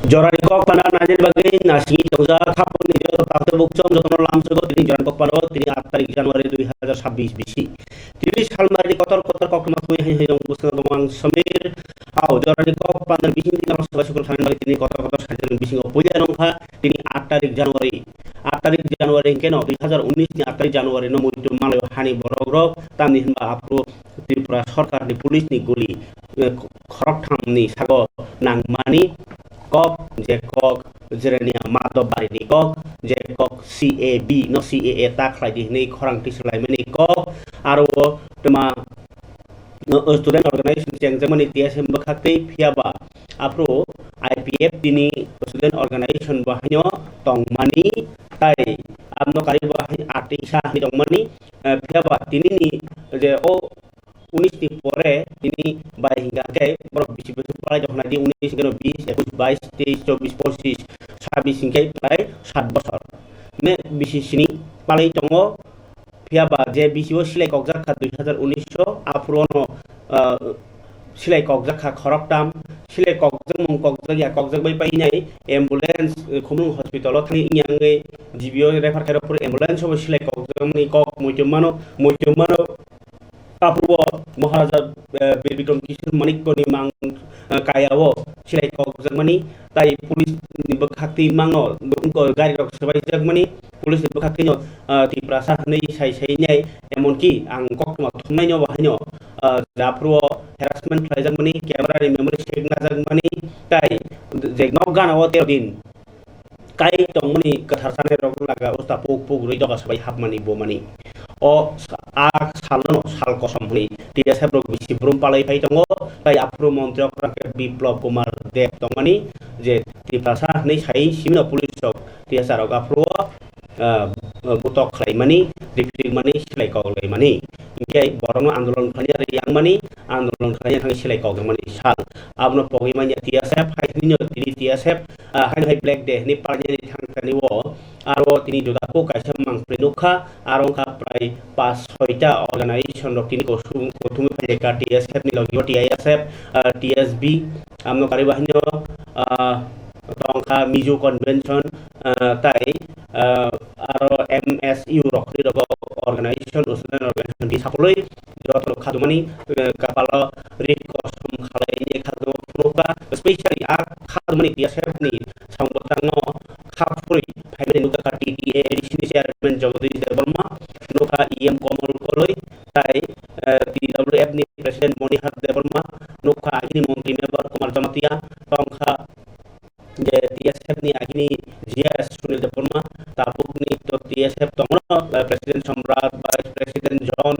Jorani kok pada najin bagai nasi tauza kapun ni jo takte bukcom jotono lamsego tini joran kok pano tini 8 tarik Januari 2026 bisi tini salmari kotor kok matui hayong busna tomang samir au jorani kok pada bisi tini mas syukur sanin bagi tini kotor sajen bisi ngopuja nongha tini 8 tarik Januari 8 tarik Januari keno 2019 ni 8 tarik Januari no muitu malayo hani borogro tamni hinba apro Tripura সরকার ni police ni guli khorok tham ni sago nangmani kok je kok jerenia mato bari ni kok je kok CAB no CAA ta khlai di ni khorang ti slai mani kok aro tema student organization cheng jamani TSM bakhate phiaba apro IPF tini student organization bahanyo tongmani tai amno kari bahan artisa ni tongmani phiaba tini ni je o 19 টি পরে তিনি by হিঙ্গাকে বড় বেশি বেশি প্রায় যখন আদি 19 কেন 20 21 22 23 24 25 26 হিঙ্গাই প্রায় 7 বছর মে বেশি সিনি পালাই দङ ফিয়াবা যে বিসিও সিলাই ককজাখা 2019 আফ্রনো সিলাই ককজাখা খরকটাম সিলাই ককজাং মুং ককজাগিয়া ককজাগ বাই পাইনাই অ্যাম্বুলেন্স খুমুং হসপিটাল থানি ইয়াঙ্গै জিবিও রেফার খাইরপুর অ্যাম্বুলেন্স সব সিলাই ককজাগনি কক মইতমানো Papua Maharaja Birbikram Kishore Manikponi mang kayawo silai kok jagmani tai pulis ni bekhakti mangno bungko gari rok sebai jagmani pulis ni bekhakti no ti prasa nei sai nyai emonki ang kok ma thumnai nyo bahanyo japro harassment khlai jagmani camera ni memory stick na jagmani tai jegnok ganawo din kai tongmani katharsane rok laga usta pok roi joga sebai hapmani bomani o salno sal kosomni dia sabrok bisi brum palai pai tongo tai apro mantri okrake biplop kumar dev tongmani je ti prasa nei sai simino pulis sok dia sarok apro butok khlaimani diprik mani silai kok laimani ingkai borong andolon khania yang mani andolon khania thang silai kok mani sal abno pogi manya dia sep hai ninyo tini dia sep hai black day ni parnya ni thang taniwo aro tini jodako kaisa mang prenukha aro kha prai 5-6টা organization rok tini kothumi phajeka TSF ni logi TISF TSB amno kari bahanyo tongkha mizu convention tai aro MSU rok ni rok organization student organization di sakoloi joto khadumani kapalo red kostum khalai ni khadu phunuka especially khadumani TSF ni sambotangno khapuri phaimani nuka ka TTA additional chairman Jagadish Devarma nuka EM Komal Koloi tai TWF ni president Monihar Devarma nuka agni montri member Kumar Jamatia tongkha je TSF ni agni GS Sunil Devarma tabuk ni to TSF tongno president Samrat vice president John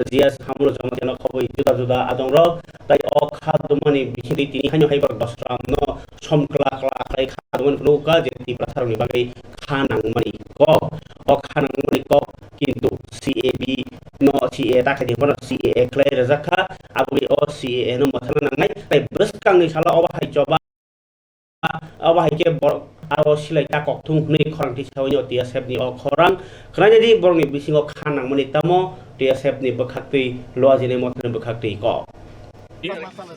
GS Hamur Jamatia no khoboi juda adongro tai o khadumani bichiri tini hanyo haibar dosram no somkla khai khadumani nuka je ti prasaroni bagai khanangmani ko o khanangmani ko কিন্তু CAB no CA ta khai dibon CA klai razakha abui o CA no mathana nangai tai breskang ni sala oba hai joba oba hai ke aro silai ta kok thung ni khorang ti sawnyo TSF ni o khorang khana jadi borni bisingo khanangmani tamo TSF ni bekhakti loaji ni mothana bekhakti ko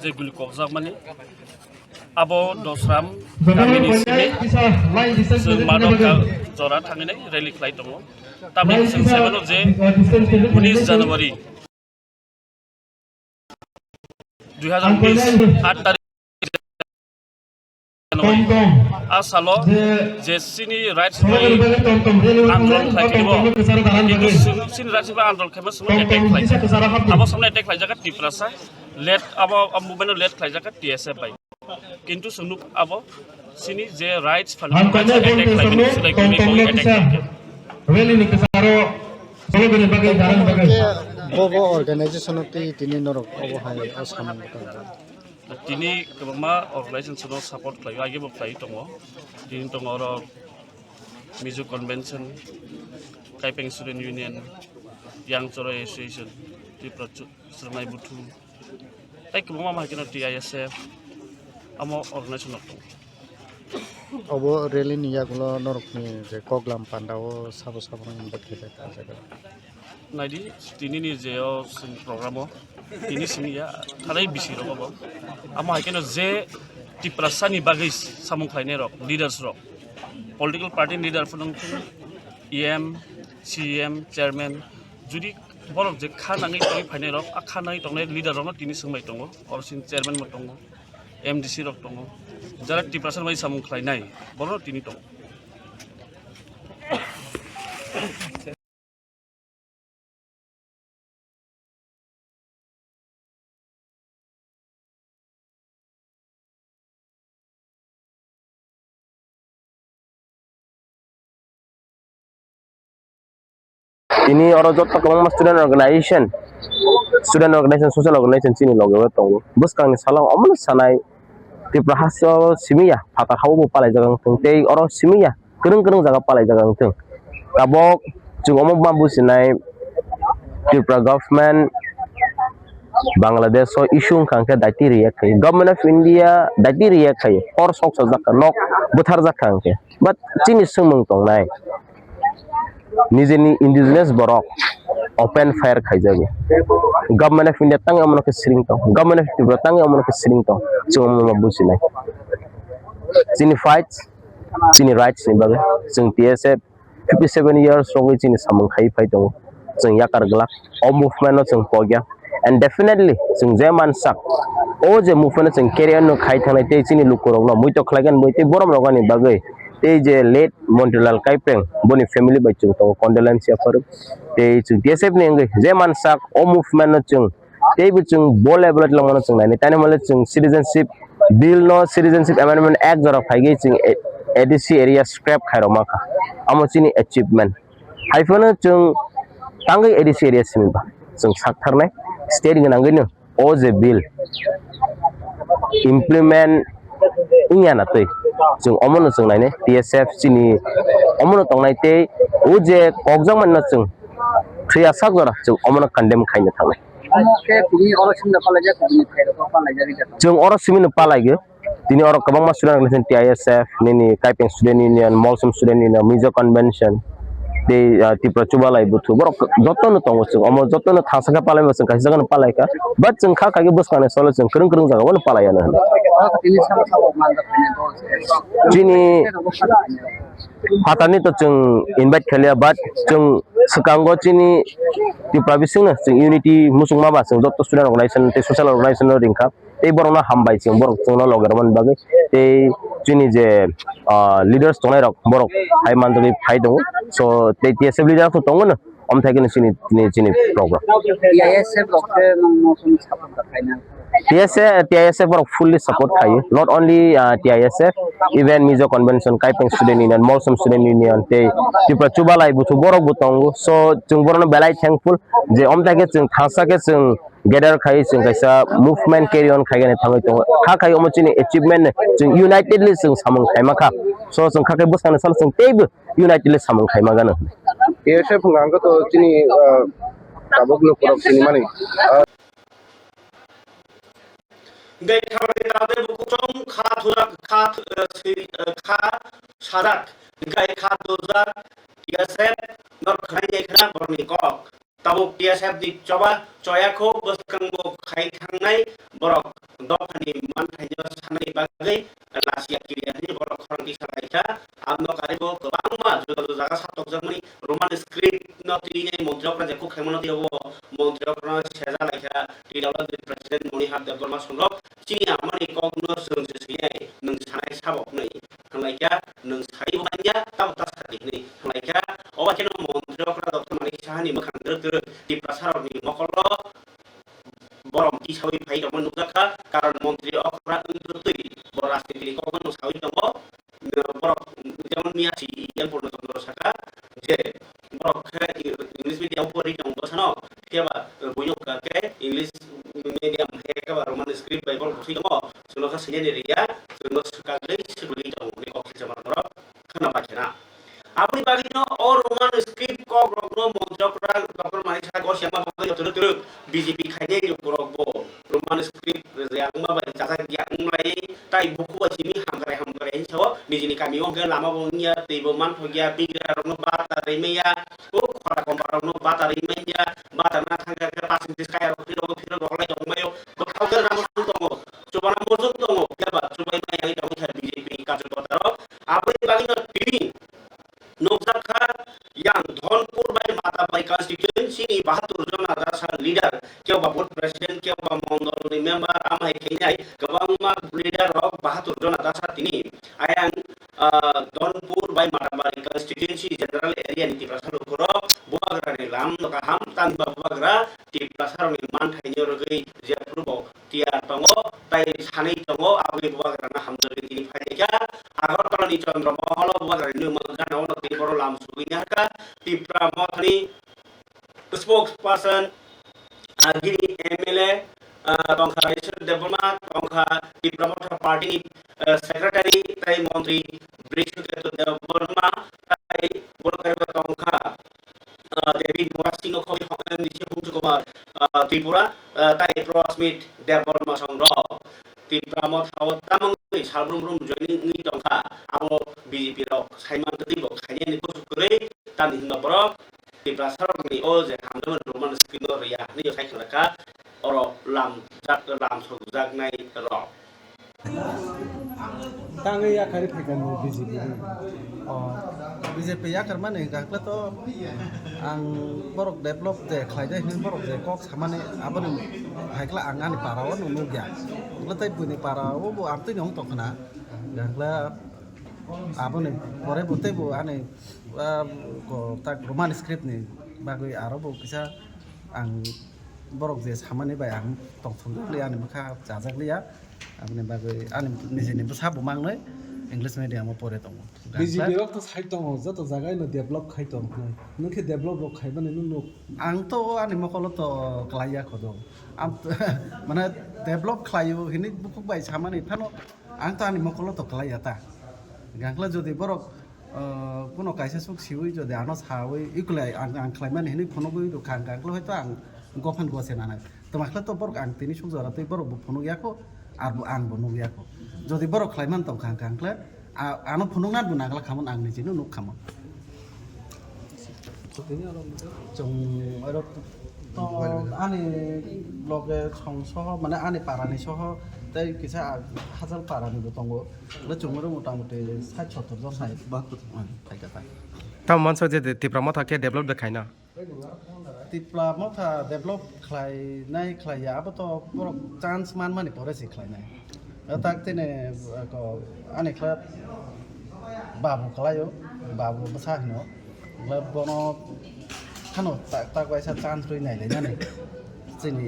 je gul kokjak mani abo dosram kamini sini madok jora thanginai rally khlai tongo tamni sing sebano je 19 January 2020 8 tarik asalo je sini rights by andolon khlai kibo কিন্তু sini rights by andolon khema sumo attack khlai abo samne attack khlai jaga tiprasa let abo movement let khlai jaga TSF by কিন্তু sunuk abo sini je rights fundamental attack khlai bini silai kumi ko attack really ni kesaro solo bini bagai daran bagai bobo organization ti tini norok obo hai asam tini kebama organization no support khlai age bo khlai tongo tini tongo ro mizu convention kaipeng student union yang choro association ti prachu sernai butu tai kebama ma kino TISF amo organization no obo rally ni yagulo norokni je koglam pandao sabo nang bakhile ta jaga naidi tini ni je o programo tini sini ya tharai bisi robo amo hakeno je Tiprasani bagai samung khaine rok leaders rok political party leader phunung EM CM chairman judi borok je khanangai tong phaine rok akhanai tongnai leader rok tini sungmai tongo orsin chairman mo tongo MDC rok tongo jara Tiprasan bai samung khainai borok tini tongo ini orang jatuh ke mana student organization social organization sini logo betul bus kang ni salang amun sanai Tripura hasil simia patah hawa mu palai jagang tung tei orang simia kereng jaga palai jagang tung kabok jung omong mampu sinai Tripura government Bangladesh so isu kang ke dati riak kai government of India dati riak kai or sok sajak nok buthar jak kang ke but cini sumung tong nai nijeni indigenous borok open fire khaijabe government of India tang amon ke sring tong government of Tripura tang amon ke sring tong chung ma businai chini fights chini rights ni baga chung TSF 57 years rogi chini samung khai phai tong chung yakar glak o movement no chung pogya and definitely chung jeman sak o je movement chung carry on khai thanai te chini lukurok no mui to khlagan mui te borom rogani bagai te je late Montreal Kaipeng boni family bai chung to condolence ya for te chung TSF ne ngai je man sak o movement no chung te bi chung bol level la mon chung nai tane male chung citizenship bill no citizenship amendment act jara phai chung ADC area scrap khairo maka amo chini achievement haifona chung tangai ADC area simi ba chung sak tharnai state ngai no o je bill implement inya na tei chung omono chung nai ne TSF chini omono tongnai te uje kokjang man na chung thria sak jara chung omono condemn khaina thangnai chung oro simi no palai ge tini oro kabang mas student relation TISF nini Kaipeng student union Molsom student union Mizo convention de Tripura chubalai buthu borok joto no tongo chung omo joto no thasaka palai ma chung kaisa gan palai ka but chung kha ka ge bus kana solo chung kereng jaga won palai ana chini hatani to chung invite khalia but chung sekango chini Tripura bising na chung unity musung ma ba chung joto student organization te social organization no ringka ei borona hambai chung borok chung no logar man bagai te chini je leaders tongai rok borok hai mandri phai dong so te TSF leader to tongo na om thai ken chini program TISF borok fully support khai not only TISF even Mizo convention Kaipeng student union Molsom student union te Tripura chubalai buthu borok butong so chung borona belai thankful je om thai ke chung thasa ke chung gather khai chung kaisa movement carry on khai ne thangai tong kha khai om chini achievement chung unitedly chung samung khai ma kha so chung kha khai bus kana sal chung tebe unitedly samung khai ma gana TSF ngangka to chini tabok no porok chini mani gai khamani tade bukuchong kha thurak kha sadak gai kha dozar TSF nor khani khana borni kok tabuk TSF di coba coyako buskangbo khai thangnai borok dokhani man thaijo sanai bagai Asia kiri ini borok khorang di sanaika amno karibo kebangma jaga satok jamani roman script no tini montrok na jakuk khemono dibo montrok na seza laika tidala di president moni hab development sunrok chini amani kogno sengsiai nang sanai sabok nai laika nang sai banja tab tas kadi ni laika owa keno montrok na dr mani sahani makhang der di pasar ni mokolo borong di sawi pai dong nukaka karena menteri okra untuk boras di kogon sawi dong borok jangan miasi yang purna dong saka je borok ke English medium puri dong bosano siapa bunyok ke English medium ke roman script bible kusi dong suno ka senya dia suno sekali sebeli dong di koki sama borok kenapa cina apni bagino or roman script ko rogno monjokra dr manisha go siapa bagai turut BJP khaine ni borok roman script yang ma bai jasa yang lai tai buku bajimi hamkare so nijini kami ong lama bongnya tibo man hogia bigra rogno bata remeya o khara kompara rogno bata remeya bata na thanga ke pasin diskaya ro phiro roglai jongmayo bakau ke ramo tongo coba ramo tongo ya ba coba Aboni bagino tini Nokjaka yang Dhonpur by Matabai constituency ni 72 John আদাসা leader কেউ বা board president কেউ বা Mondal member আমাই কেኛই গবাংমা leader rock 72 জন আদাসা তিনি আয়াং Dhonpur by Matabai constituency general area ni tiprasar ukuro buagra ni lam noka ham tan ba buagra tiprasar ni man thaini rogai je prubo tiar tongo tai sanai tongo abui buagra na hamjori tini phaika agartala ni Chandramahal buagra ni magana ono tiporo lam suginyaka tipra mothni spokesperson Giri MLA tongkha Raisur Deborma tongkha Tipramotha party secretary tai Montri Brishuketu Deborma tai Bolkareba tongkha David Morasino Khoi Hongkong Nishi Kumar Tripura tai Prosmit Deborma Songro Tipramot Hawat Tamangui Salbrum joining ni tongkha abo BJP rok Saiman Tibok Khaini ni kusukure tan hinda borok Tiprasar ni oje hamdaman roman skino ya ni khai khlaka oro lam sojak nai ro tangai ya kari phakan BJP BJP ya karma ne gakla to ang borok develop je khlaide hin borok je kok samane abani haikla angani parawo nu gya letai puni parawo bo amti nong tokna gakla abani pore bote bo ane ko tak roman script ni bagui aro bo kisa ang borok je samane bai ang tongthong liya ni makha jajak liya abani bagui ani nijini basa bo mangnoi English medium pore tong BJP rok to side tong joto jagai no develop khai tong nungke develop rok khai bane nu ang to ani mokolo to klaya khodo am mane develop khlayo hini bukuk bai samani phano ang to ani mokolo to klaya ta gangla jodi borok কোনো কাইসা সুক সিউই যদি আনো সাউই ইকুলাই আং ক্লাইমান হেনি ফনগুই দো খাং গাংলো হয়তো আং গফান গছে নানাই তো মাখলা তো বরক আং তিনি সুক জরা তুই বরক ফনু ইয়াকো আর আং বনু ইয়াকো যদি বরক ক্লাইমান তো খাং গাংলা আনো ফনু না বুনাগলা খামন আং নিজিনো নুক খামন জং আরো তো আনি লগে সংসহ মানে আনি পারানি সহ তাই কিছু হাজার পারানি দঙ্গো চুমুরে মোটামুটি 60-70 জন সাই থাইকা তাই তাও মানস যে টিপ্রামথা কে ডেভেলপ দেখাইনা টিপ্রামথা ডেভেলপ খাইনাই খাইয়া আবতো বড় চান্স মানে পড়েছে খাইনাই তাক তেনে আনি খাই বাবু খালায়ো বাবু বসা হিনো বন খানো তাক বাইসা চান্স রই নাইলে জানে চিনি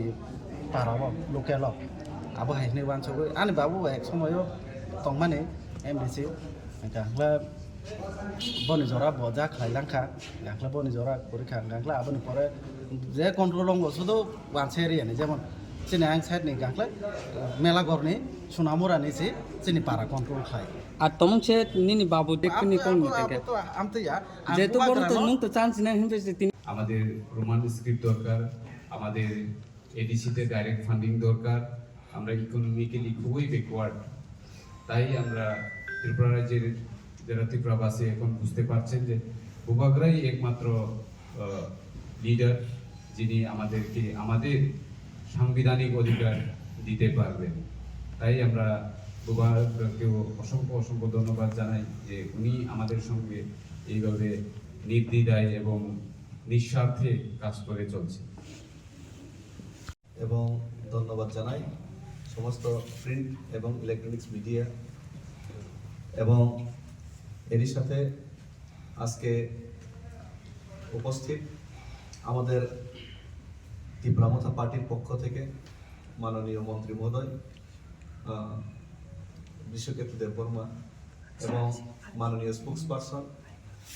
পারাব লোকেল আবো হাইনি বানসগো আনি বাবু এক সময়ও তংমানে এমডিসি গাংলা বনি জরা বজা খাইলাংখা গাংলা বনি জরা পরীক্ষা গাংলা আবনি পরে যে কন্ট্রোল অঙ্গ শুধু ওয়ানসে এরিয়ানি যেমন চিনি আং সাইডনি গাংলা মেলাগড়নি সুনামুরানি সি চিনি পারা কন্ট্রোল খাই আর তমছে নিনি বাবু দেখনি কোন থেকে তো আমতেয়া যেহেতু বড় তো মুখ তো চান্স না হিমতে তিনি আমাদের রোমান স্ক্রিপ্ট দরকার আমাদের এডিসিতে ডাইরেক্ট ফান্ডিং দরকার আমরা ইকোনমিক্যালি খুবই ব্যাকওয়ার্ড তাই আমরা ত্রিপুরা রাজ্যের যারা ত্রিপুরাবাসী এখন বুঝতে পারছেন যে বুবাগরাই একমাত্র লিডার যিনি আমাদেরকে আমাদের সাংবিধানিক অধিকার দিতে পারবেন তাই আমরা বুবাগরাকেও অসংখ্য ধন্যবাদ জানাই যে উনি আমাদের সঙ্গে এইভাবে নির্দ্বিধায় এবং নিঃস্বার্থে কাজ করে চলছে এবং ধন্যবাদ জানাই সমস্ত প্রিন্ট এবং ইলেকট্রনিক্স মিডিয়া এবং এরই সাথে আজকে উপস্থিত আমাদের টিপ্রামথা পার্টির পক্ষ থেকে মাননীয় মন্ত্রী মহোদয় বিশ্বকেতু দেববর্মা এবং মাননীয় স্পোক্সপারসন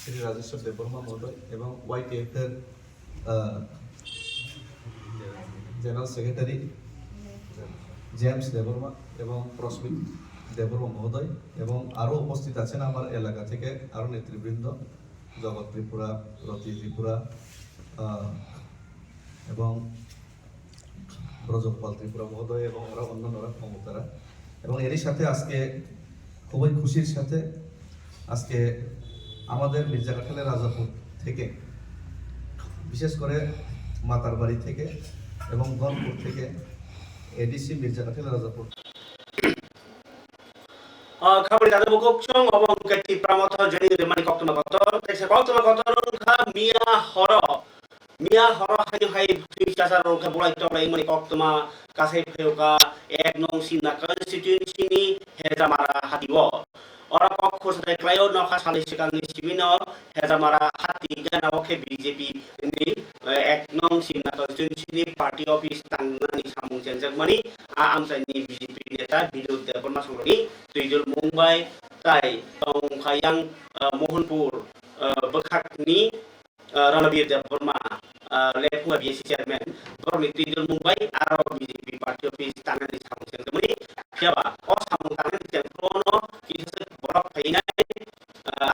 শ্রী রাজেশ্বর দেববর্মা মহোদয় এবং YTF এর জেনারেল সেক্রেটারি জেমস দেববর্মা এবং প্রস্মিত দেববর্মা মহোদয় এবং আরও উপস্থিত আছেন আমার এলাকা থেকে আরও নেতৃবৃন্দ জগৎ ত্রিপুরা রতি ত্রিপুরা এবং ব্রজপাল ত্রিপুরা মহোদয় এবং ওরা অন্যান্যরা ক্ষমতারা এবং এরই সাথে আজকে খুবই খুশির সাথে আজকে আমাদের মির্জাকাঠালের রাজাপুর থেকে বিশেষ করে মাতারবাড়ি থেকে এবং ধনপুর থেকে এডিসি মির্জাকাঠালের Rajapur Kabel tadi buku cong obong keti pramoto jadi demani kok tuma kotor. Tekse kok tuma kotor ka Mia horo hai tui casar ka bulai to lai mani kok tuma kasai pheu ka ek nong sina constituency ni hezamara hatibo. Ora kok khosai klayo no kha sali sikang ni sibino hezamara hati gana oke BJP ni ek nong sina constituency ni party office tangani samung jenjak mani a amsai ni BJP neta bidu de permasung lagi tuidul Mumbai tai tong khayang Mohanpur bekhak ni Ranabir Deparma Lepua BSC Chairman Bermiti di Mumbai Aro BJP Party Office tangan di Samung Sentri siapa Samung tangan di Temprono kita borok kainai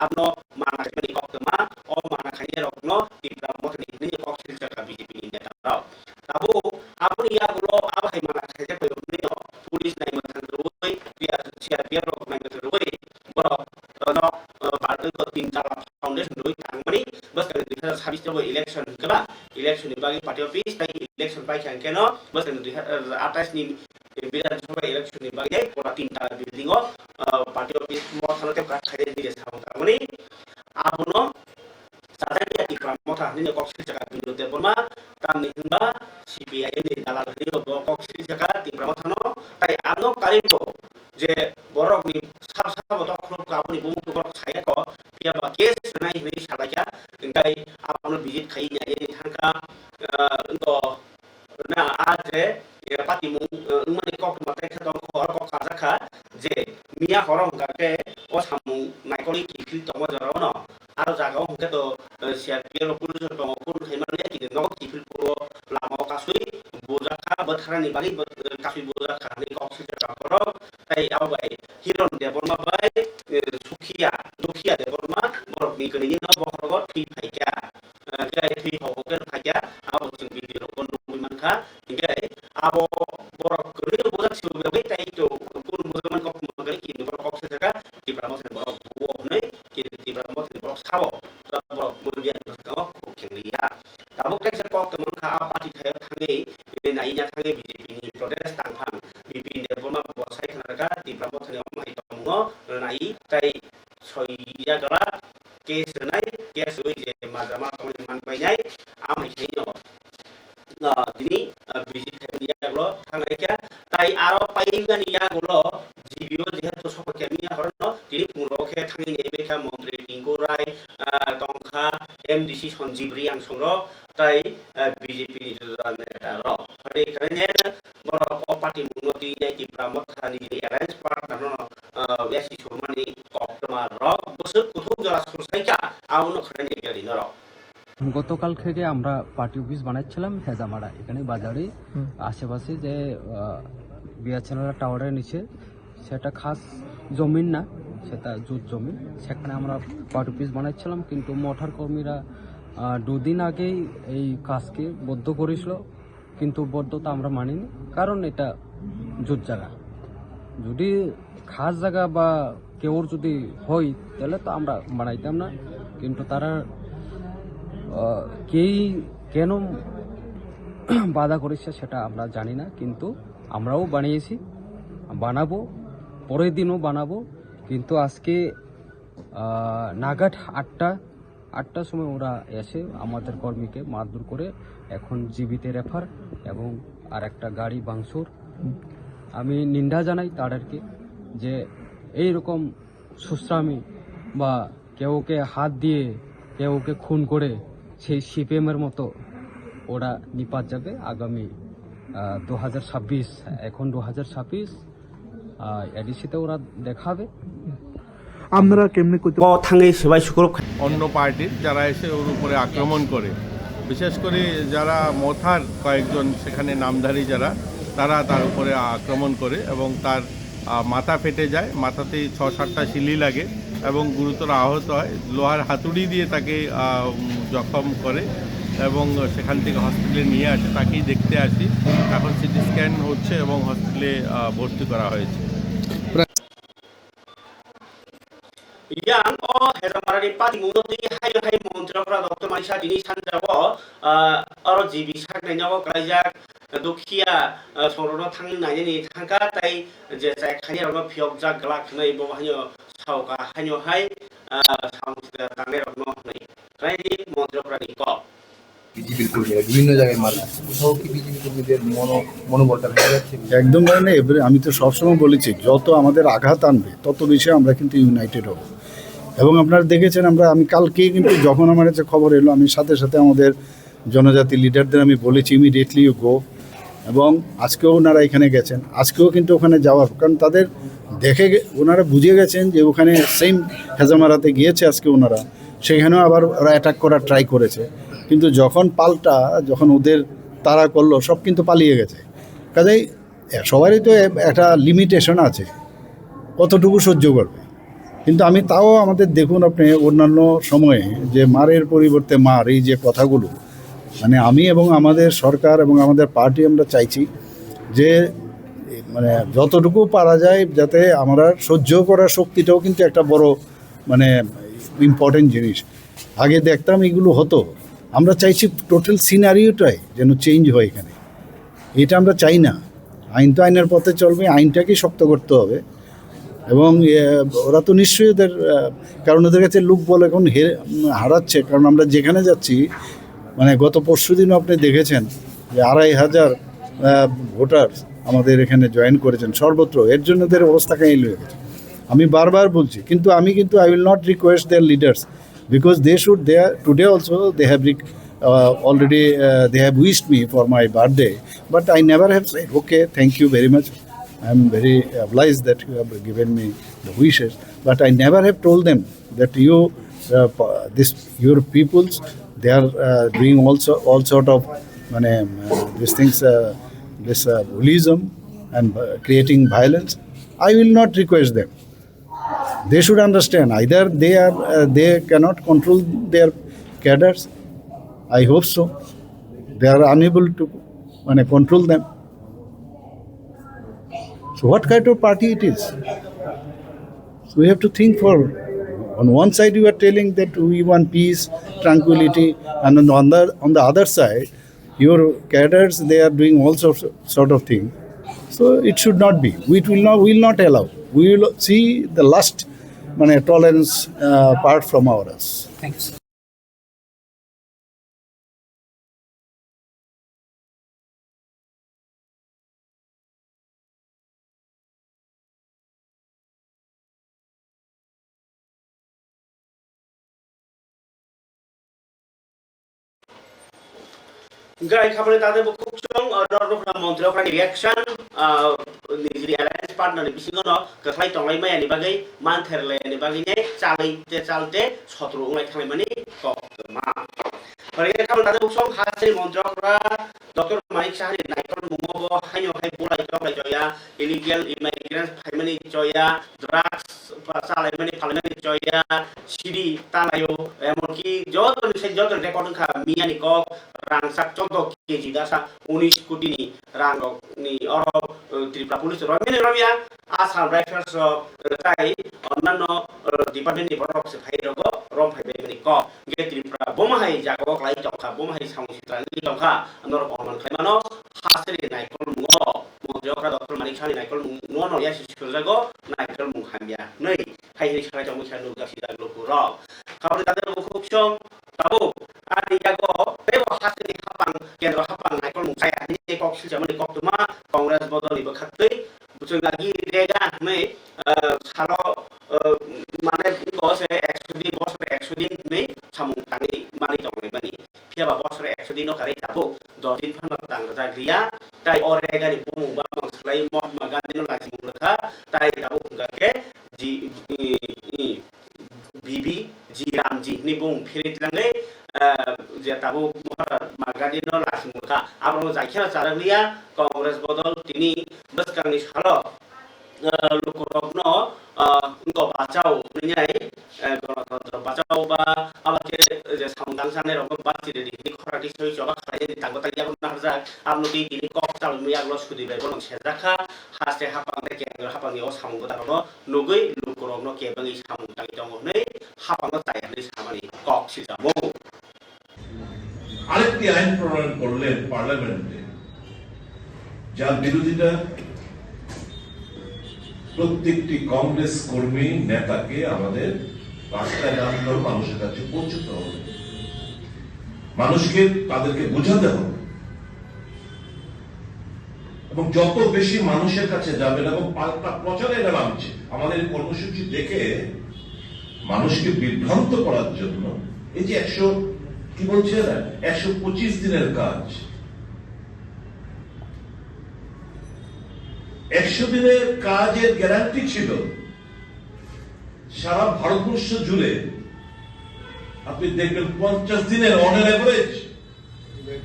Abno mana kini kok tema mana kini rokno di Pramot ini kok sejak BJP ini tahu tahu apa dia kalau apa yang mana saja payungnya polis naik macam terus biar siapa rok naik terus borok no partai ko tin cara foundation doi tangmani bas kan 2026 to election keba election ni bagi party office tai election pai kan keno bas kan 2028 ni bidan sabha election ni bagi pura tinta building o party office mo sanate ka khade di samung tangmani abuno sadari di pramota ni kok jaga bindo de forma tam ni himba CPI ni dalal ni kok jaga di pramota no tai ano karibo je borok ni sab boto khop ka apni bum ko saya ko pia ba case nai ni salaya ngai apno visit khai nya ni thangka to na ate pati mu mani kok mate kha dong khor ko ka jakha je mia horong ka ke o samung nai ko ni ki to mo jaro no aro jaga o ke to sia pia pulis to kun khaiman ya ki no ki fil ko lamo ka sui boja kha bathara ni bagi kafi boja kha ni kok se ka koro tai au bai hiron de borma bai sukhiya dukhiya de borma borok ni kini no bohrogot thi phaika gai thi hoken phaika abo sing video kon man kha gai abo borok kini boja siu bai tai to kun boja man kok magai ki borok kok se ka di pramos borok bo nei ki di pramos borok sabo borok kemudian ko kenglia tabuk tek se kok temen kha apati thai thangi nai nya thangi BJP ni protest tangphang bipin de borma bosai khanaga di pramos ni mai tomo nai tai soiya gala case nai case oi je majama koni man pai nai amai khinyo na dini visit dia glo thangai kya tai aro pai gani ya glo jibio je to sok kemi horno dini puro khe thangi nei bekha mantri tingko rai tongkha MDC Sanjeev Riang songro tai BJP ni jana ro hari kane boro party munoti dai di pramot thani arrange partner no yasi surmani koptma ro bosuk kuthuk jara susaika auno khane geli no ro গতকাল থেকে আমরা party office বানাচ্ছিলাম হেজামারা এখানে বাজারে আশেপাশে যে বিয়াচেনালা টাওয়ারের নিচে সেটা খাস জমিন না সেটা জুত জমি সেখানে আমরা পার্টি অফিস বানাচ্ছিলাম কিন্তু মঠার কর্মীরা দুদিন আগেই এই কাজকে বদ্ধ করেছিল কিন্তু বদ্ধতা আমরা মানিনি কারণ এটা জুত জায়গা যদি খাস জায়গা বা কেউর যদি হয় তাহলে তো আমরা বানাইতাম না কিন্তু তারা কেন বাধা করেছে সেটা আমরা জানি না কিন্তু আমরাও বানিয়েছি বানাবো পরের দিনও বানাবো কিন্তু আজকে নাগাদ আটটার সময় ওরা এসে আমাদের কর্মীকে মারধর করে এখন জীবিতে রেফার এবং আর একটা গাড়ি ভাঙচুর আমি নিন্দা জানাই তাদেরকে যে এইরকম সুশ্রামী বা কেউকে হাত দিয়ে কেউকে খুন করে সেই সিপিএমের মতো ওরা নিপাত যাবে আগামী 2026 এখন 2026 এডিসিতে ওরা দেখাবে আমরা কেমনে কইতে থাঙ্গে সেবাই সুকরক অন্য পার্টির যারা এসে ওর উপরে আক্রমণ করে বিশেষ করে যারা মথার কয়েকজন সেখানে নামধারী যারা তারা তার উপরে আক্রমণ করে এবং তার মাথা ফেটে যায় মাথাতেই 6-7টা শিলি লাগে এবং গুরুতর আহত হয় লোহার হাতুড়ি দিয়ে তাকে জখম করে এবং সেখান থেকে হসপিটালে নিয়ে আসে তাকেই দেখতে আসি এখন সিটি স্ক্যান হচ্ছে এবং হসপিটালে ভর্তি করা হয়েছে yang hezamarani pati munoti hai montrokra dr manisha dini sanjago aro jibi sakne nyago kaijak দুখিয়া সরণ থাংনাयनि थांगा তাই যে খানি রকম ফিয়ক যা গ্লাক নাই বহানি সাউকা হানি হাই সাউন্ড তানে রকম নাই রাইনি মন্ত্রপ্রাণী ক বিজেপির কর্মীরা বিভিন্ন জায়গায় মারা কোথাও কি বিজেপি কর্মীদের মনোবলটা ভেঙে যাচ্ছে? একদম মানে এবারে আমি তো সবসময় বলেছি যত আমাদের আঘাত আনবে তত বেশি আমরা কিন্তু ইউনাইটেড হব। এবং আপনারা দেখেছেন আমি কালকেই কিন্তু যখন আমার কাছে খবর এলো আমি সাথে সাথে আমাদের জনজাতি লিডারদের আমি বলেছি ইমিডিয়েটলি ইউ গো। এবং আজকেও ওনারা এখানে গেছেন, আজকেও কিন্তু ওখানে যাওয়ার কারণ তাদের ওনারা বুঝে গেছেন যে ওখানে সেম হেজামারাতে গিয়েছে আজকে ওনারা, সেখানেও আবার ওরা অ্যাটাক করার ট্রাই করেছে, কিন্তু যখন ওদের তাড়া করলো সব কিন্তু পালিয়ে গেছে। কাজেই সবারই তো একটা লিমিটেশন আছে কতটুকু সহ্য করবে। কিন্তু আমি তাও আমাদের দেখুন আপনি অন্যান্য সময়ে যে মারের পরিবর্তে মার এই যে কথাগুলো মানে আমি এবং আমাদের সরকার এবং আমাদের পার্টি আমরা চাইছি যে মানে যতটুকু পারা যায় যাতে আমরা সহ্য করার শক্তিটাও কিন্তু একটা বড় মানে ইম্পর্টেন্ট জিনিস। আগে দেখতাম এগুলো হতো, আমরা চাইছি টোটাল সিনারিওটাই যেন চেঞ্জ হয় এখানে, এটা আমরা চাই না। আইন তো আইনের পথে চলবে, আইনটাকেই শক্ত করতে হবে। এবং ওরা তো নিশ্চয়ই কারণ ওদের কাছে লোক বল এখন হারাচ্ছে, কারণ আমরা যেখানে যাচ্ছি মানে গত পরশুদিনও আপনি দেখেছেন যে ২৫০০ ভোটার আমাদের এখানে জয়েন করেছেন সর্বত্র, এর জন্য ওদের অবস্থা কাহিল হয়ে গেছে। আমি বারবার বলছি কিন্তু I will not request their leaders because today also they have already they have wished me for my birthday, but I never have said okay thank you very much, I am very obliged that you have given me the wishes, but I never have told them that your peoples they are doing also all sort of these things this bullyism and creating violence. I will not request them. They should understand either they cannot control their cadres. I hope so. They are unable to control them. So what kind of party it is? So we have to think for, on one side you are telling that we want peace, tranquility, and on the other side, your cadres, they are doing all sort of things. So it should not be. We will not allow. We will see the last tolerance part from us. Thanks. Guys, kami tadi bukucung orang mantri orang reaction Nigeria alliance partner ni bising no keslai tonglai mai ni bagai mantherle ni bagai ni calte sotru ngai kami mani kok ma. Mereka kami tadi bukucung hasil mantri orang Dr. Manik Sahari naikkan mungobo hanya hai bulai tonglai joya illegal immigrants mani joya drugs pasal mani joya siri talayo emonki jodoh recording kah miani kok rangsak contoh keji dasa 19 koটি ni rangok ni oro Tripura Police Romini Romia Assam Rifles tai onnanno department ni borok se phai rogo rom phai be ni ko ge Tripura bomahai jago klai tongkha bomahai samsitra ni tongkha andor koman khaimano hasri naikol mungo mojokra Dr. Manik Sahari naikol mungo no ya siskul jago naikol munghamya nei hai ni sarai jong chanu gasi daglo puro kau tade buku chong tabu ani jago bebo hasri hapang kendro hapang naikol mungsaya ni kok siljaman kok tuma Kongres bodol ibu khatui bucung lagi rega nei salo mane bos 100 din bos 100 din nei samung tangi mani tonglai bani piaba bos 100 din no kare tabu 10 din phan tang ra ria tai orega ni bumung ba mangslai mot magani no lasi mulkha tai tabu ngake ji bibi jiramji ni bung phirit langai je tabu magani no lasi mulkha abro jakhira charaglia Kongres bodol tini beskang ni salo lukurokno ngo bacau ninyai gorontro bacau ba abake je samdang sane rok bacci de ni khorati soi joba khaye ni tango tagi abon narja amno di tini kok chal mi aglo sudi be bolong sedakha haste hapang de ke hapang ni o samung gota no nugui lukurokno ke bangi samung tagi dong nei hapang no tai ni samani kok sijamu আরেকটি আইন প্রণয়ন করলেন পার্লামেন্টে যার বিরোধিতা প্রত্যেকটি কংগ্রেস কর্মী নেতাকে আমাদের রাস্তায় নামতে হবে, মানুষের কাছে পৌঁছতে হবে, মানুষকে তাদেরকে বোঝাতে হবে এবং যত বেশি মানুষের কাছে যাবেন এবং পাল্টা প্রচারে এরা নামছে আমাদের কর্মসূচি দেখে মানুষকে বিভ্রান্ত করার জন্য। এই যে 125 দিনের কাজ, 100 দিনের কাজের গ্যারান্টি ছিল সারা ভারতবর্ষ জুড়ে আপনি দেখবেন 50 দিনের অন এভারেজ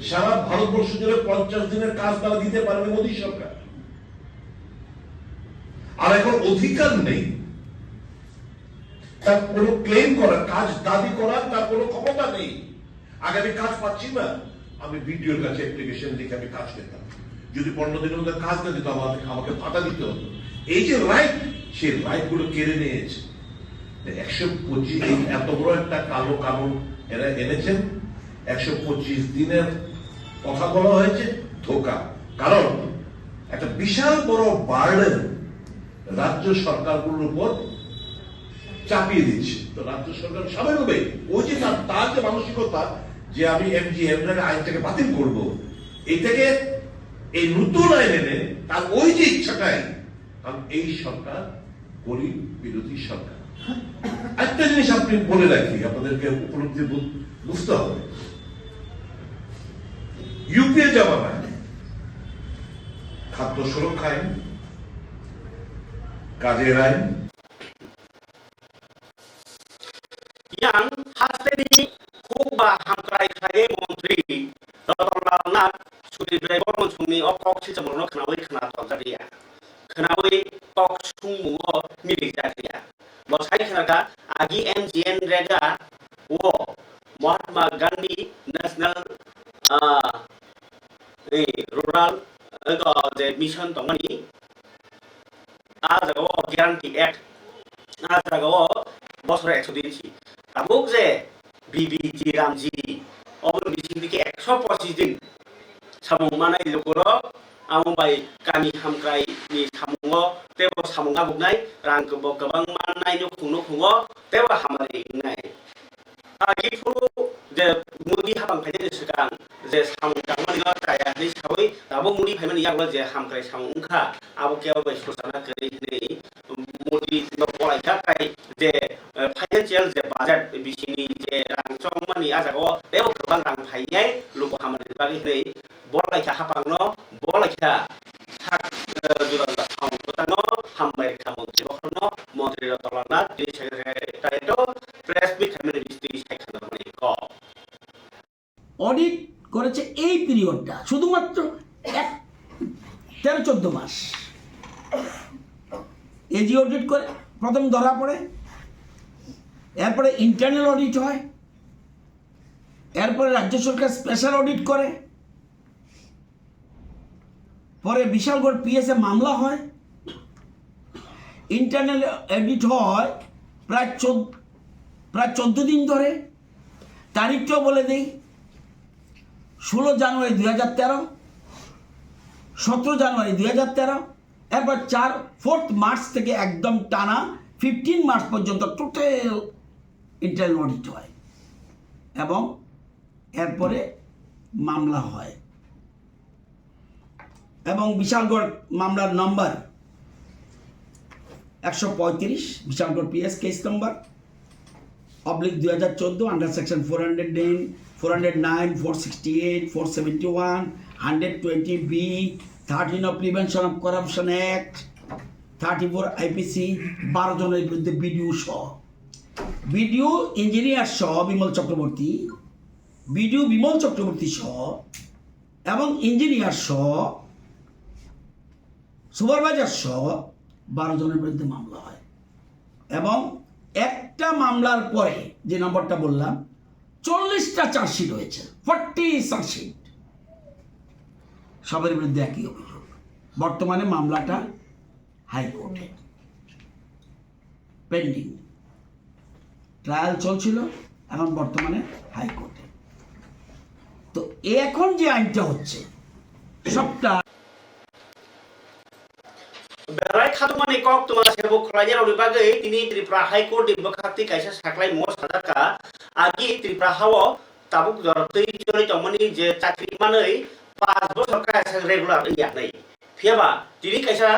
সারা ভারতবর্ষ জুড়ে 50 দিনের কাজ তারা দিতে পারবে মোদী সরকার। আর এখন অধিকার নেই তার কোনো ক্লেম করার, কাজ দাবি করার তার কোনো ক্ষমতা নেই। আগে আমি কাজ পাচ্ছি না, আমি ভিডিওর কাছে অ্যাপ্লিকেশন লিখে আমি কাজ পেতাম, যদি 15 দিনের মধ্যে কাজ না দিত আমাকে ভাতা দিতে হতো। এই যে রাইট, সেই রাইট গুলো কেড়ে নিয়েছে। 125 এত বড় একটা কালো কানুন এরা এনেছেন, 125 দিনের কথা বলা হয়েছে, ধোকা। কারণ একটা বিশাল বড় বার্ডেন রাজ্য সরকারগুলোর উপর চাপিয়ে দিচ্ছে। তো রাজ্য সরকার স্বাভাবিকভাবেই ওই যে তার যে মানসিকতা যে আমি আইনটাকে বাতিল করব, এটাকে এই নতুন আইন এনে তার ওই যে ইচ্ছাটাই, কারণ এই সরকার গরিব বিরোধী সরকার। একটা জিনিস আপনি বলে রাখি, আপনাদেরকে উপলব্ধি বুঝতে হবে, ইউপিএ জামানায় খাদ্য সুরক্ষা আইন, কাজের আইন, yang haseni kuba hamkrai khai মন্ত্রী রতনলাল নাথ সুদিব্রাই বর্মন সুংনি অকক সিজমরনো খনাওই খনা তজারিয়া খনাওই কক সুংমুও মিলি জারিয়া বসাই খনাga agi MGN rega wo Mahatma Gandhi National rural je mission tongani ajago guarantee act ajago বছরে 100 দিন ছি আবুক যে বিবিজি রামজি অবন বিসিং দিকে 125 দিন সামুং মানাই লোকর আমবাই কামি হামক্রাই नि সামুং তেব সামুং আবুকনাই রাং गोबां माननाय नो खुङो तेब हामारि नाय आगि फुरु जे मुदि हाबां फायदे सिगां जे सामुं दांमानि काया नि सावै दाबो मुदि फायमानि यागला जे हामक्राय सामुंखा आबो केबो बाय ससाना करै नै मुदि न पलायखा काय जे फाइनान्सियेल जे बाजेट बिसिनि जे रांचंमानि आजागो बेव गोबां रां फायनाय लोक हामारि बागै नै बलायखा हाबांनो बलायखा साक जुराल साउं बतानो हामबाय खामन्त्रि बखनो मन्त्रि रतनलाल नाथ सेक्रेटारिएट প্রেস মিট ফ্যামিলি বিস্তি সেখানে মানে ক অডিট করেছে এই পিরিয়ডটা শুধুমাত্র 13-14 মাস এজি অডিট করে প্রথম ধরা পড়ে, এরপরে ইন্টারনাল অডিট হয়, এরপরে রাজ্য সরকার স্পেশাল অডিট করে, পরে বিশালগড় পিএসএ মামলা হয়, ইন্টারনাল অডিট হয় প্রায় 14 দিন ধরে। তারিখটাও বলে দেই, 16 জানুয়ারি 2013, 17 জানুয়ারি 2013, এরপর 4 মার্চ থেকে একদম টানা 15 মার্চ পর্যন্ত টোটাল ইন্টারনাল অডিট হয় এবং এরপরে মামলা হয়। এবং বিশালগড় মামলার নম্বর 135, Bishalgarh PS case number /2014 under section 409, 468, 471, 120B, 13 of Prevention of Corruption Act, 34 IPC, 12 জনের বিরুদ্ধে বিডিও ইঞ্জিনিয়ার সহ বিমল চক্রবর্তী সহ এবং ইঞ্জিনিয়ার সহ সুপারভাইজার সহ 12 জনের বিরুদ্ধে মামলা হয়। এবং একটা মামলার পরে যে নম্বরটা বললাম 40টা চার্জশিট হয়েছে, 40 চার্জশিট, সবার বিরুদ্ধে একই অভিযোগ। বর্তমানে মামলাটা হাইকোর্টে পেন্ডিং, ট্রায়াল চলছিল, এখন বর্তমানে হাইকোর্টে। তো এখন যে আইনটা হচ্ছে সবটা berai khatumani kok tuma sebo khlainya roni bagai tini Tripura High Court ni bakhati kaisa saklai mo sadaka agi Tripura hawo tabuk dortei jori tomani je chakri manai 5 বছর kaisa regular iya nai phiaba tini kaisa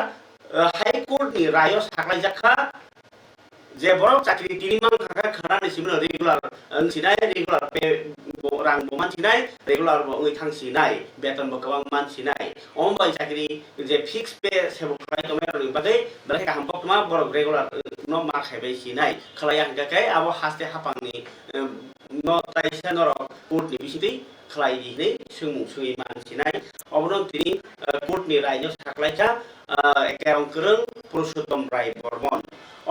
High Court ni rayo saklai jakha je borok chakri tini mang khaka khana ni simno regular sinai regular pe rang bo man sinai regular bo oi thang sinai beton bo kawang man sinai ombai chakri je fix pe sebo khlai tomai roni bagai berai ka hampok ma borok regular no ma khaibai sinai khlaya hangka kai abo haste hapangni no taisa noro court ni bisiti khlai di ni sungmu sui man sinai obron tini court ni rayo saklai cha ekerong kereng Purushottam Rai Bormon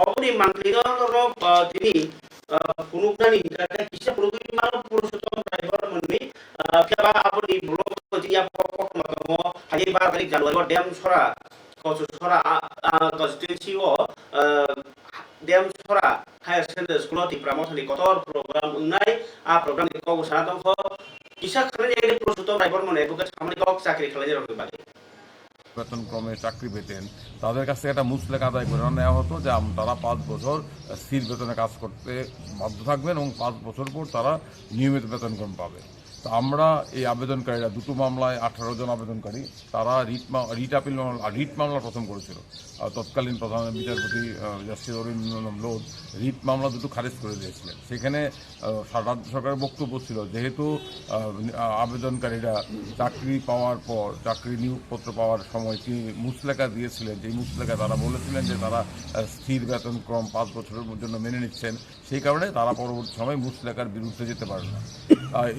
oboni manglino ro tini punuknani kata kisah punukni malam Purushottam Rai Bormon ni phiaba aboni blog jiya pokok matamo hari 12 tarik Januari dem sora kosu sora constituency o dem sora higher secondary school ti promotion kotor program unai program ni ko sana tong kisah kene ini Purushottam Rai Bormon edukat samani kok চাকরি খেলাজে রবে বাকি বেতন ক্রমে চাকরি পেতেন তাদের কাছ থেকে একটা মুচলেখা আদায় করে নেওয়া হতো যে তারা 5 বছর স্থির বেতনে কাজ করতে বাধ্য থাকবেন এবং 5 বছর পর তারা নিয়মিত বেতনক্রম পাবে। তো আমরা এই আবেদনকারীরা দুটো মামলায় 18 জন আবেদনকারী তারা রিট মামলা প্রথম করেছিল। তৎকালীন প্রধান বিচারপতি জাস্টিস অরিন্দম লোধ রিট মামলা দুটো খারিজ করে দিয়েছিলেন। সেখানে রাজ্য সরকারের বক্তব্য ছিল যেহেতু আবেদনকারীরা চাকরি পাওয়ার পর চাকরি নিয়োগপত্র পাওয়ার সময় তিনি মুচলেখা দিয়েছিলেন, যে মুচলেখা তারা বলেছিলেন যে তারা স্থির বেতনক্রম 5 বছরের জন্য মেনে নিচ্ছেন, সেই কারণে তারা পরবর্তী সময় মুচলেখার বিরুদ্ধে যেতে পারে না,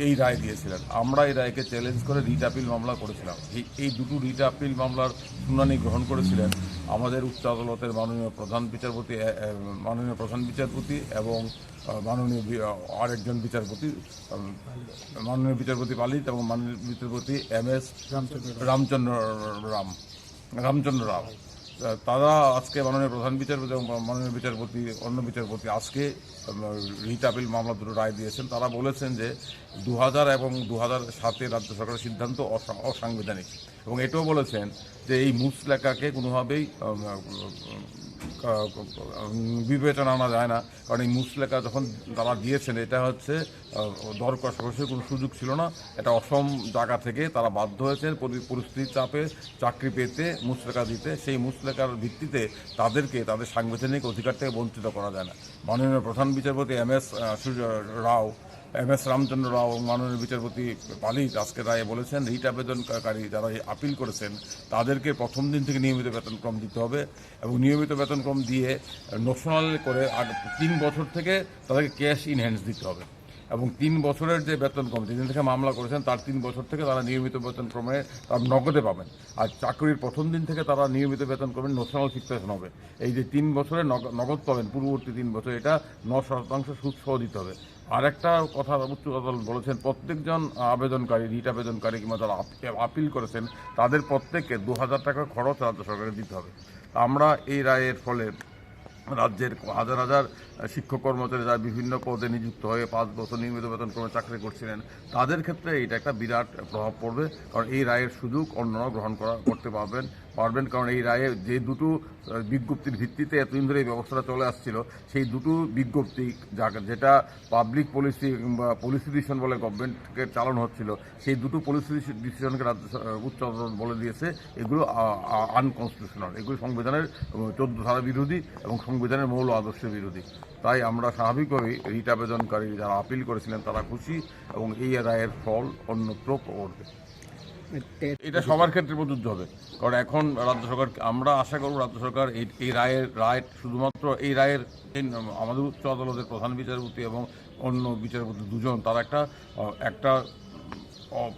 এই রায় দিয়েছিলেন। আমরা এই রায়কে চ্যালেঞ্জ করে রিট আপিল মামলা করেছিলাম। এই দুটো রিট আপিল মামলার শুনানি গ্রহণ করেছিলেন আমাদের উচ্চ আদালতের মাননীয় প্রধান বিচারপতি এবং মাননীয় আরেকজন বিচারপতি মাননীয় বিচারপতি পালিত এবং মাননীয় বিচারপতি MS রামচন্দ্র রাও। তারা আজকে মাননীয় প্রধান বিচারপতি এবং মাননীয় বিচারপতি অন্য বিচারপতি আজকে রিট আপিল মামলা দুটো রায় দিয়েছেন। তারা বলেছেন যে 2000 এবং 2007 রাজ্য সরকারের সিদ্ধান্ত অসাংবিধানিক এবং এটাও বলেছেন যে এই মুচলেখাকে কোনোভাবেই বিবেচনা আনা যায় না, কারণ এই মুচলেখা যখন তারা দিয়েছেন এটা হচ্ছে দর কষাকষির কোনো সুযোগ ছিল না, এটা অসম জায়গা থেকে তারা বাধ্য হয়েছেন পরিস্থিতির চাপে চাকরি পেতে মুচলেখা দিতে। সেই মুচলেখার ভিত্তিতে তাদেরকে তাদের সাংবিধানিক অধিকার থেকে বঞ্চিত করা যায় না। মাননীয় প্রধান বিচারপতি MS রামচন্দ্র রাও এবং মাননীয় বিচারপতি পালিত আজকে রায়ে বলেছেন রিট আবেদনকারী যারা আপিল করেছেন তাদেরকে প্রথম দিন থেকে নিয়মিত বেতনক্রম দিতে হবে এবং নিয়মিত বেতনক্রম দিয়ে নোশনাল করে 3 বছর থেকে তাদেরকে ক্যাশ ইন হ্যান্ডস দিতে হবে এবং 3 বছরের যে বেতনক্রম যেদিন থেকে মামলা করেছেন তার 3 বছর থেকে তারা নিয়মিত বেতনক্রমে তারা নগদে পাবেন। আর চাকরির প্রথম দিন থেকে তারা নিয়মিত বেতনক্রমে নোশনাল ফিক্সেশন হবে। এই যে 3 বছরে নগদ পাবেন পূর্ববর্তী 3 বছর এটা 9% সুদ সহ দিতে হবে। আর একটা কথা উচ্চ আদালত বলেছেন প্রত্যেকজন আবেদনকারী রিট আবেদনকারী কিংবা যারা আপিল করেছেন তাদের প্রত্যেককে 2000 টাকা খরচ রাজ্য সরকারের দিতে হবে। আমরা এই রায়ের ফলে রাজ্যের হাজার হাজার শিক্ষক কর্মচারী যারা বিভিন্ন পদে নিযুক্ত হয়ে 5 বছর নিয়মিত বেতনক্রমে চাকরি করছিলেন তাদের ক্ষেত্রে এটা একটা বিরাট প্রভাব পড়বে, কারণ এই রায়ের সুযোগ অন্যরা গ্রহণ করতে পারবেন কারণ এই রায়ে যে দুটো বিজ্ঞপ্তির ভিত্তিতে এতদিন ধরে এই ব্যবস্থাটা চলে আসছিল সেই দুটো বিজ্ঞপ্তি যেটা পাবলিক পলিসি কিংবা পলিসি ডিসিশন বলে গভর্নমেন্টকে চালানো হচ্ছিল সেই দুটো পলিসি ডিসিশনকে উচ্চ আদালত বলে দিয়েছে এগুলো আনকনস্টিটিউশনাল, এগুলো সংবিধানের 14 ধারা বিরোধী এবং সংবিধানের মৌল আদর্শের বিরোধী। তাই আমরা স্বাভাবিকভাবেই রিট আবেদনকারী যারা আপিল করেছিলেন তারা খুশি এবং এই রায়ের ফল অন্যত্র পড়বে। এটা সবার ক্ষেত্রে প্রযোজ্য হবে, কারণ এখন রাজ্য সরকার আমরা আশা করব রাজ্য সরকার এই রায় শুধুমাত্র এই রায়ের আমাদের উচ্চ আদালতের প্রধান বিচারপতি এবং অন্য বিচারপতি দুজন তারা একটা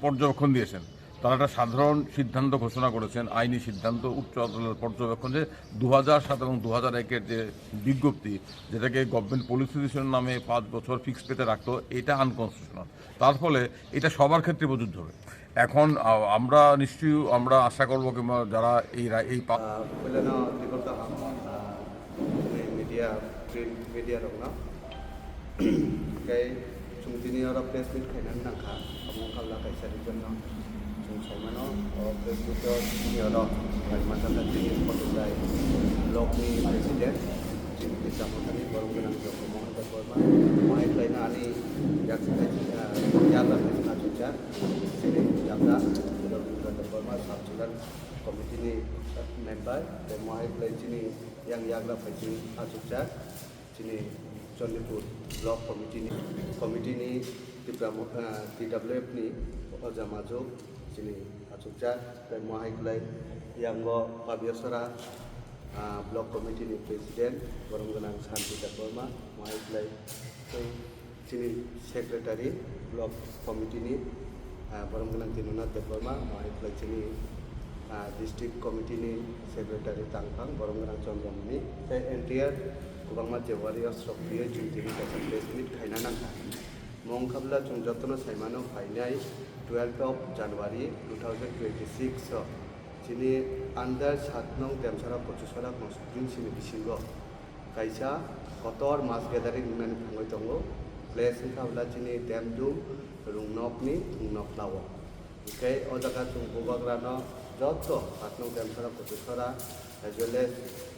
পর্যবেক্ষণ দিয়েছেন, তারা একটা সাধারণ সিদ্ধান্ত ঘোষণা করেছেন, আইনি সিদ্ধান্ত উচ্চ আদালতের পর্যবেক্ষণ যে 2007 এবং 2001-এর যে বিজ্ঞপ্তি যেটাকে গভর্নমেন্ট পলিসি ডিসিশন নামে 5 বছর ফিক্স পেতে রাখতো এটা আনকনস্টিটিউশনাল, তার ফলে এটা সবার ক্ষেত্রে প্রযোজ্য হবে। এখন আমরা নিশ্চয়ই আমরা আশা করবো কিংবা যারা এই media dong na kay chung tini ora press meet kainan nangka among kala kay sa region na जों साइमानो फेसबुक नियरो मानसिफ्रा जोंनि फट'लाय ब्लगनि प्रेसिडेन्ट जोंनि बिसामतानि बर'गोनां जग महन बर्मा माइलायनानै याग्रा खायसे नाजुजा जेरै याग्रा बर्मा साबजुलार कमिटिनि मेम्बार बे माइलाय जोंनि याग्रा खायसे नाजुजा जोंनि चंडीपुर ब्लक कमिटिनि DWF-नि अजामाजो जोंनि आजुजा बे माइलाय यांगो पाबियसरा ब्लक कमिटिनि प्रेसिडेन्ट बरमगोनां शान्ति बर्मा माइलाय जोंनि सेक्रेटारि ब्लक कमिटिनि बरमगोनां दिनुनाथ देबबर्मा माइलाय जोंनि डिस्ट्रिक्ट कमिटिनि सेक्रेटारि तांफां बरमगोनां चन्द्रमणि बे एन्टायर गोबांमा जेवारियास रक्रियो जों दिनै गासै प्रेस मिट खायना नांखा मंखाब्ला जों जतन साइमानो फाइनाय 12 January 2026 जोंनि आन्दार 7 नং देमसारा पचुसरा कन्स्टिट्युन्सिनि बिसिंगो कायसा कतर मास गेदारिं होननानै बुंबाय दङ प्लेस खाब्ला जोंनि देमदुम रुंनकनि थुंनकलाव ओमफ्राय अ जायगा जों बबाग्रानो जत 7 नं देमसारा पचुसरा as well as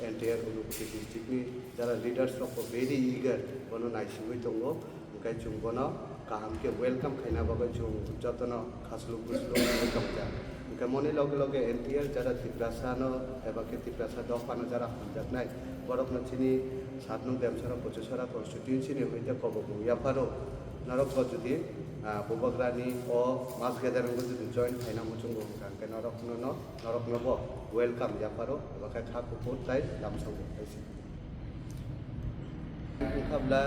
entire Unupati district ni jara leaders of very eager bono naisibui tongo ओंखाय जों बोनो काहामके वेलकाम खायना बाबा जों जतनो खासलु बुसलु वेलकाम जा ओंखाय मनि लगे लगे एनटीआर जरा तिप्रासानो एबा के तिप्रासा दफानो जरा हमजाकनाय बरफ नचिनि 7 नং देमसारा पचुसरा कन्स्टिट्युन्सिनि होइते कबगु याफारो नरक जुदि बबाग्रानि अ मास गेदारिंखौ जुदि जइन खायना मुचुंगो ओंखाय नरक नबो वेलकाम याफारो एबा खाय खाकुपुर ताइ दामसंगो खायसि खाब्ला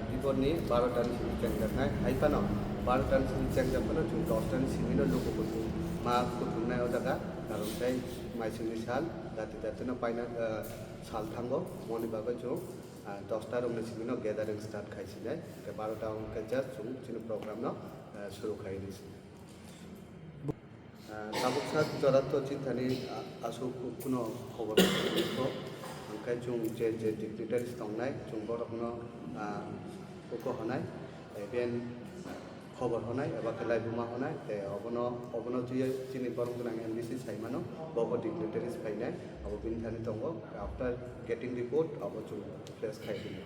दिबरनि 12 टानि सिनि चेंजानाय आइफानो 12 टानि सिनि चेंजाफानो जों 10 टानि सिमिनो लोगोफोरखौ मा खुथुमनायाव जागा खारनथाय माइसिनि साल दातिनो पाइना साल थांगो मनि बाबा जों 10 टा रुमनि सिमिनो गेदारिं स्टार्ट खायसिनाय 12 टा उनके जास्ट जों सिनि प्रोग्राम न शुरू खायनिसि साबुकसात जरातो चिन्तानि आसु कुनो खबर को ओंखाय जों जे डिग्निटारिस दंनाय जों बरफनो उको होनाय बेन खबर होनाय एबा लाइबुमा होनाय ते अबनो जोंनि बरमगोनां एमबिसि साइमानो बबो डिग्निटारिस फायनाय अब बिनथानि दंगो आफ्टर गेटिंग रिपोर्ट अब जों press खायदिनो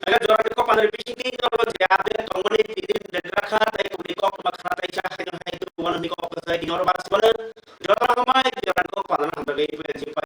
Agak jorang ko panar bising ni jorang jade tongoni tidin dedrakha tai kuri ko makha tai cha hai hai tu wan ni ko sai ni or bas bal jorang ko mai jorang ko panar hamra gai pe ji pa